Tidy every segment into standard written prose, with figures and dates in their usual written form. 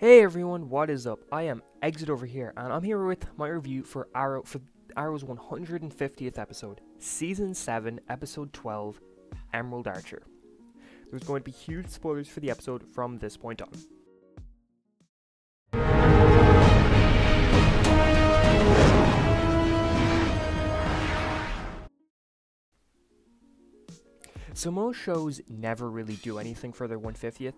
Hey everyone, what is up? I am Exit over here, and I'm here with my review for Arrow's 150th episode, Season 7, Episode 12, Emerald Archer. There's going to be huge spoilers for the episode from this point on. So most shows never really do anything for their 150th.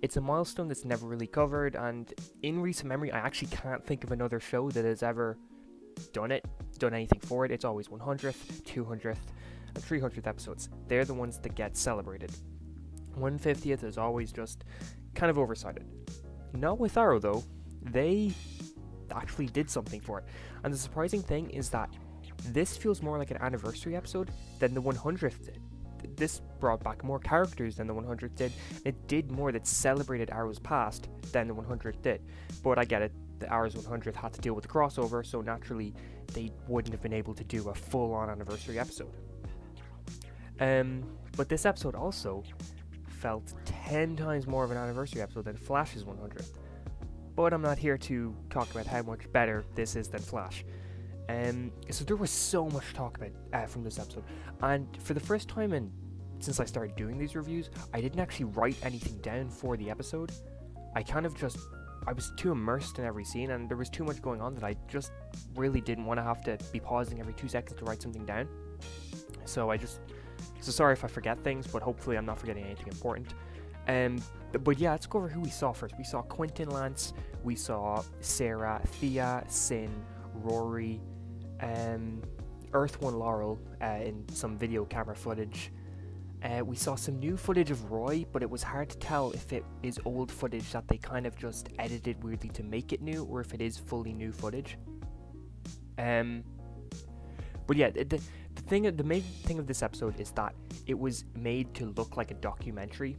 It's a milestone that's never really covered, and in recent memory I actually can't think of another show that has ever done anything for it. It's always 100th, 200th, and 300th episodes. They're the ones that get celebrated. 150th is always just kind of oversighted. Not with Arrow though. They actually did something for it. And the surprising thing is that this feels more like an anniversary episode than the 100th did. This brought back more characters than the 100th did. It did more that celebrated Arrow's past than the 100th did. But I get it, the Arrow's 100th had to deal with the crossover, so naturally they wouldn't have been able to do a full-on anniversary episode. But this episode also felt 10 times more of an anniversary episode than Flash's 100th. But I'm not here to talk about how much better this is than Flash. So there was so much to talk about from this episode, and for the first time since I started doing these reviews, I didn't actually write anything down for the episode. I was too immersed in every scene, and there was too much going on that I just really didn't want to have to be pausing every 2 seconds to write something down. So sorry if I forget things, but hopefully I'm not forgetting anything important. But yeah, let's go over who we saw first. We saw Quentin Lance, we saw Sarah, Thea, Sin, Rory, Earth One Laurel in some video camera footage. We saw some new footage of Roy, but it was hard to tell if it is old footage that they kind of just edited weirdly to make it new, or if it is fully new footage. But yeah, the main thing of this episode is that it was made to look like a documentary.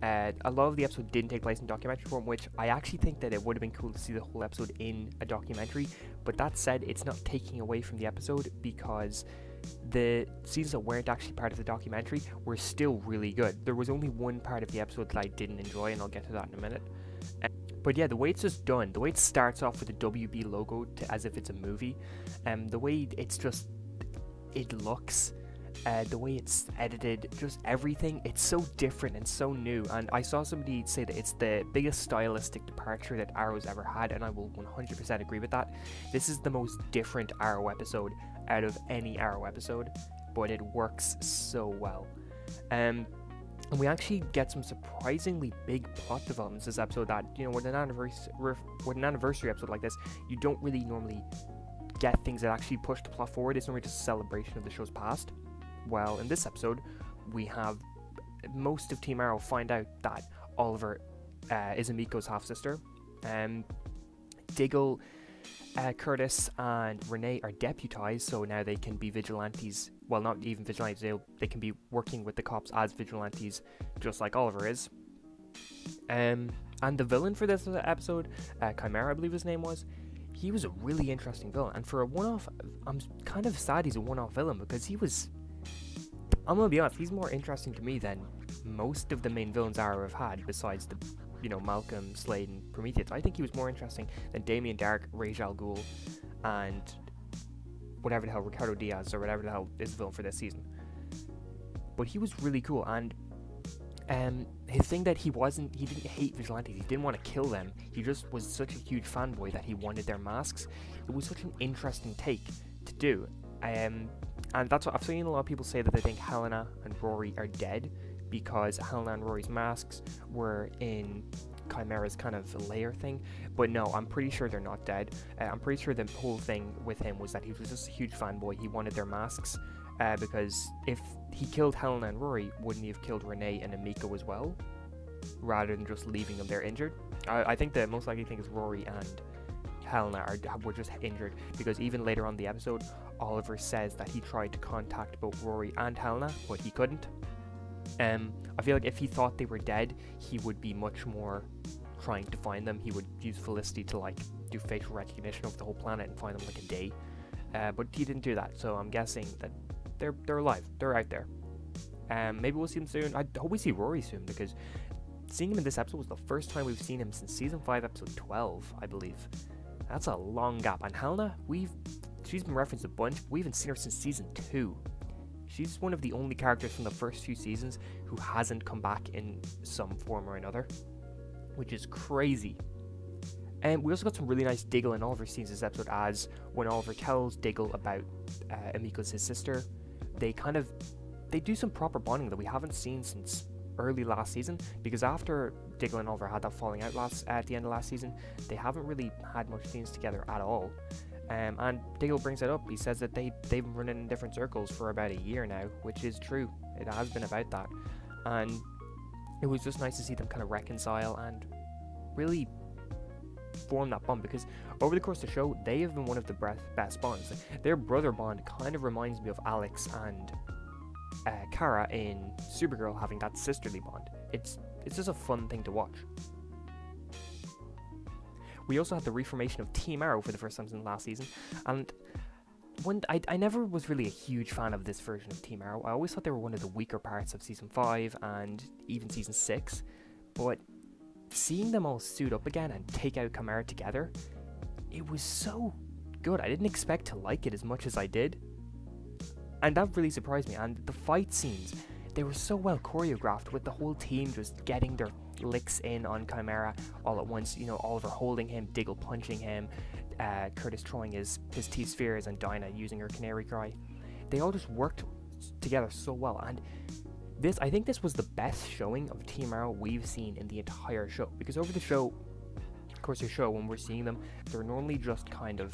A lot of the episode didn't take place in documentary form, which I actually think that it would have been cool to see the whole episode in a documentary. But that said, it's not taking away from the episode, because the scenes that weren't actually part of the documentary were still really good. There was only one part of the episode that I didn't enjoy, and I'll get to that in a minute. But yeah, the way it's just done, the way it starts off with the WB logo as if it's a movie, the way it looks, the way it's edited, just everything, it's so different and so new. And I saw somebody say that it's the biggest stylistic departure that Arrow's ever had, and I will 100% agree with that. This is the most different Arrow episode out of any Arrow episode, but it works so well. And we actually get some surprisingly big plot developments this episode that, you know, with an anniversary episode like this, you don't really normally get things that actually push the plot forward. It's normally just a celebration of the show's past. Well, in this episode, we have most of Team Arrow find out that Oliver is Emiko's half-sister. Diggle, Curtis, and Renee are deputized, so now they can be vigilantes. Well, not even vigilantes, they can be working with the cops as vigilantes, just like Oliver is. And the villain for this episode, Chimera, I believe his name was, he was a really interesting villain. And for a one-off, I'm kind of sad he's a one-off villain, because I'm gonna be honest, he's more interesting to me than most of the main villains Arrow have had, besides the, you know, Malcolm, Slade, and Prometheus. I think he was more interesting than Damien Dark, Ra's al Ghul, and whatever the hell, Ricardo Diaz, or whatever the hell is the villain for this season. But he was really cool, and his thing that he didn't hate vigilantes, he didn't want to kill them, he just was such a huge fanboy that he wanted their masks. It was such an interesting take to do. And that's what I've seen a lot of people say, that they think Helena and Rory are dead because Helena and Rory's masks were in Chimera's kind of lair thing. But no, I'm pretty sure they're not dead. I'm pretty sure the whole thing with him was that he was just a huge fanboy. He wanted their masks because if he killed Helena and Rory, wouldn't he have killed Renee and Emiko as well, rather than just leaving them there injured? I think the most likely thing is Rory and Helena were just injured, because even later on in the episode, Oliver says that he tried to contact both Rory and Helena, but he couldn't. I feel like if he thought they were dead, he would be much more trying to find them. He would use Felicity to like do facial recognition of the whole planet and find them like a day. But he didn't do that, so I'm guessing that they're alive. They're out there. Maybe we'll see them soon. I hope we see Rory soon, because seeing him in this episode was the first time we've seen him since season 5, episode 12, I believe. That's a long gap. And Helena, she's been referenced a bunch. We haven't seen her since season 2. She's one of the only characters from the first few seasons who hasn't come back in some form or another, which is crazy. And we also got some really nice Diggle in Oliver scenes this episode, as when Oliver tells Diggle about Emiko's his sister, they do some proper bonding that we haven't seen since early last season, because after Diggle and Oliver had that falling out at the end of last season, they haven't really had much scenes together at all. And Diggle brings it up. He says that they've been running in different circles for about a year now, which is true. It has been about that. And it was just nice to see them kind of reconcile and really form that bond, because over the course of the show, they have been one of the best bonds. Like, their brother bond kind of reminds me of Alex and Kara in Supergirl having that sisterly bond. It's just a fun thing to watch. We also had the reformation of Team Arrow for the first time in last season, and I never was really a huge fan of this version of Team Arrow. I always thought they were one of the weaker parts of season 5 and even season 6, but seeing them all suit up again and take out Chimera together, it was so good. I didn't expect to like it as much as I did, and that really surprised me. And the fight scenes, they were so well choreographed, with the whole team just getting their licks in on Chimera all at once. You know, Oliver holding him, Diggle punching him, Curtis throwing his T-spheres, and Dinah using her canary cry. They all just worked together so well, and I think this was the best showing of Team Arrow we've seen in the entire show, because over the show, of course, when we're seeing them, they're normally just kind of,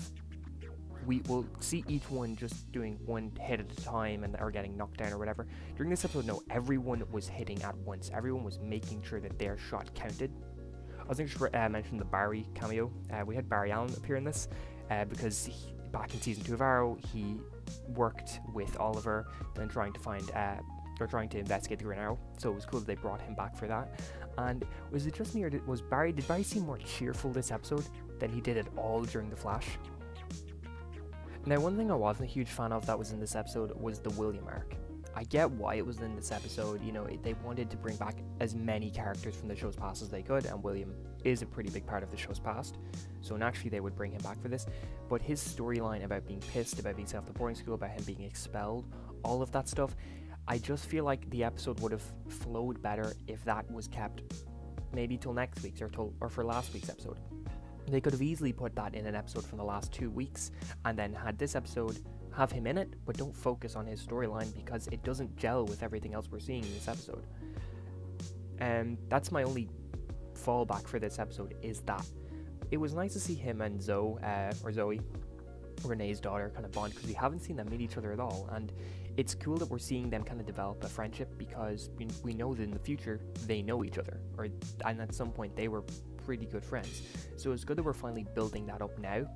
we will see each one just doing one hit at a time and are getting knocked down or whatever. During this episode, no, everyone was hitting at once. Everyone was making sure that their shot counted. I was going to mention the Barry cameo. We had Barry Allen appear in this because back in season 2 of Arrow, he worked with Oliver and trying to investigate the Green Arrow. So it was cool that they brought him back for that. And was it just me, or did Barry seem more cheerful this episode than he did at all during The Flash? Now, one thing I wasn't a huge fan of that was in this episode was the William arc. I get why it was in this episode. You know, they wanted to bring back as many characters from the show's past as they could, and William is a pretty big part of the show's past, so naturally they would bring him back for this. But his storyline about being pissed, about being sent off to boarding school, about him being expelled, all of that stuff, I just feel like the episode would have flowed better if that was kept maybe till next week's or for last week's episode. They could have easily put that in an episode from the last 2 weeks, and then had this episode have him in it, but don't focus on his storyline, because it doesn't gel with everything else we're seeing in this episode. And that's my only fallback for this episode, is that it was nice to see him and Zoe, Renee's daughter, kind of bond, because we haven't seen them meet each other at all, and it's cool that we're seeing them kind of develop a friendship, because we know that in the future they know each other, and at some point they were pretty good friends. So it's good that we're finally building that up now,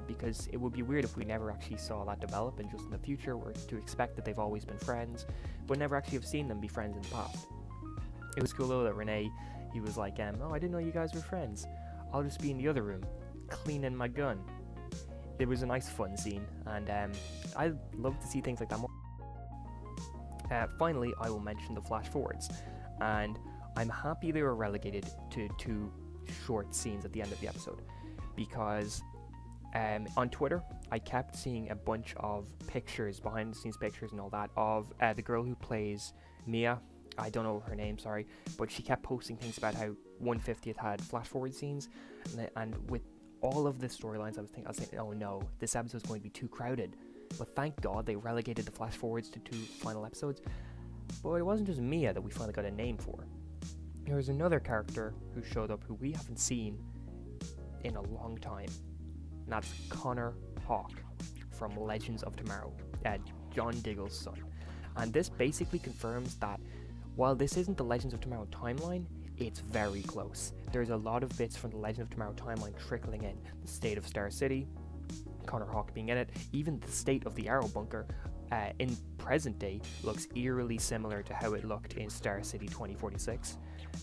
because it would be weird if we never actually saw that develop, and just in the future we're to expect that they've always been friends, but never actually have seen them be friends in the past. It was cool though that Renee, he was like, oh, I didn't know you guys were friends. I'll just be in the other room, cleaning my gun. It was a nice fun scene, and I love to see things like that more. Finally, I will mention the flash forwards, and I'm happy they were relegated to 2 short scenes at the end of the episode, because on Twitter I kept seeing a bunch of pictures, behind the scenes pictures and all that, of the girl who plays Mia. I don't know her name, sorry, but she kept posting things about how 150th had flash forward scenes, and with all of the storylines I was thinking, oh no, this episode's going to be too crowded. But thank God they relegated the flash forwards to 2 final episodes. But it wasn't just Mia that we finally got a name for. There was another character who showed up who we haven't seen in a long time, and that's Connor Hawke from Legends of Tomorrow, John Diggle's son. And this basically confirms that while this isn't the Legends of Tomorrow timeline, it's very close. There's a lot of bits from the Legends of Tomorrow timeline trickling in. The state of Star City, Connor Hawke being in it, even the state of the Arrow bunker in present day looks eerily similar to how it looked in Star City 2046.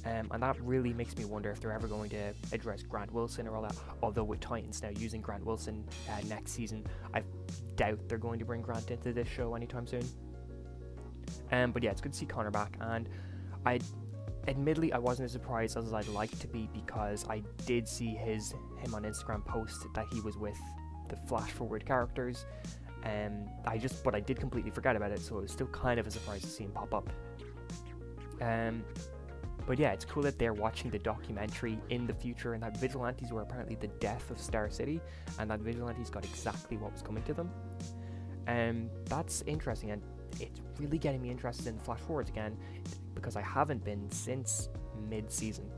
And that really makes me wonder if they're ever going to address Grant Wilson or all that. Although with Titans now using Grant Wilson next season, I doubt they're going to bring Grant into this show anytime soon. But yeah, it's good to see Connor back, and Admittedly, I wasn't as surprised as I'd like to be, because I did see him on Instagram post that he was with the flash forward characters, but I did completely forget about it, so it was still kind of a surprise to see him pop up. But yeah, it's cool that they're watching the documentary in the future, and that vigilantes were apparently the death of Star City, and that vigilantes got exactly what was coming to them. That's interesting, and it's really getting me interested in the flash forwards again, because I haven't been since mid-season.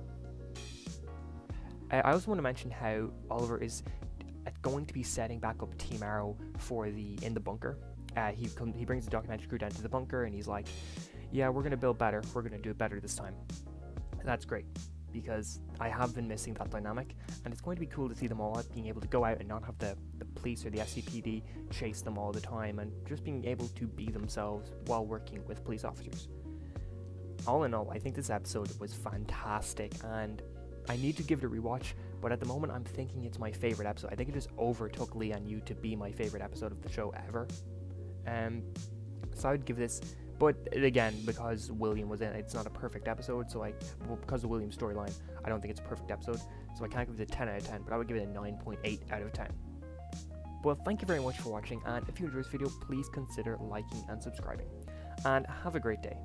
I also want to mention how Oliver is going to be setting back up Team Arrow in the bunker. He brings the documentary crew down to the bunker, and he's like, yeah, we're going to build better, we're going to do it better this time. And that's great, because I have been missing that dynamic, and it's going to be cool to see them all out, being able to go out and not have the police or the SCPD chase them all the time, and just being able to be themselves while working with police officers. All in all, I think this episode was fantastic, and I need to give it a rewatch, but at the moment I'm thinking it's my favorite episode. I think it just overtook Lee and You to be my favorite episode of the show ever. So I would give this, but again, because William was in it, it's not a perfect episode, so because of William's storyline, I don't think it's a perfect episode, so I can't give it a 10 out of 10, but I would give it a 9.8 out of 10. Well, thank you very much for watching, and if you enjoyed this video, please consider liking and subscribing, and have a great day.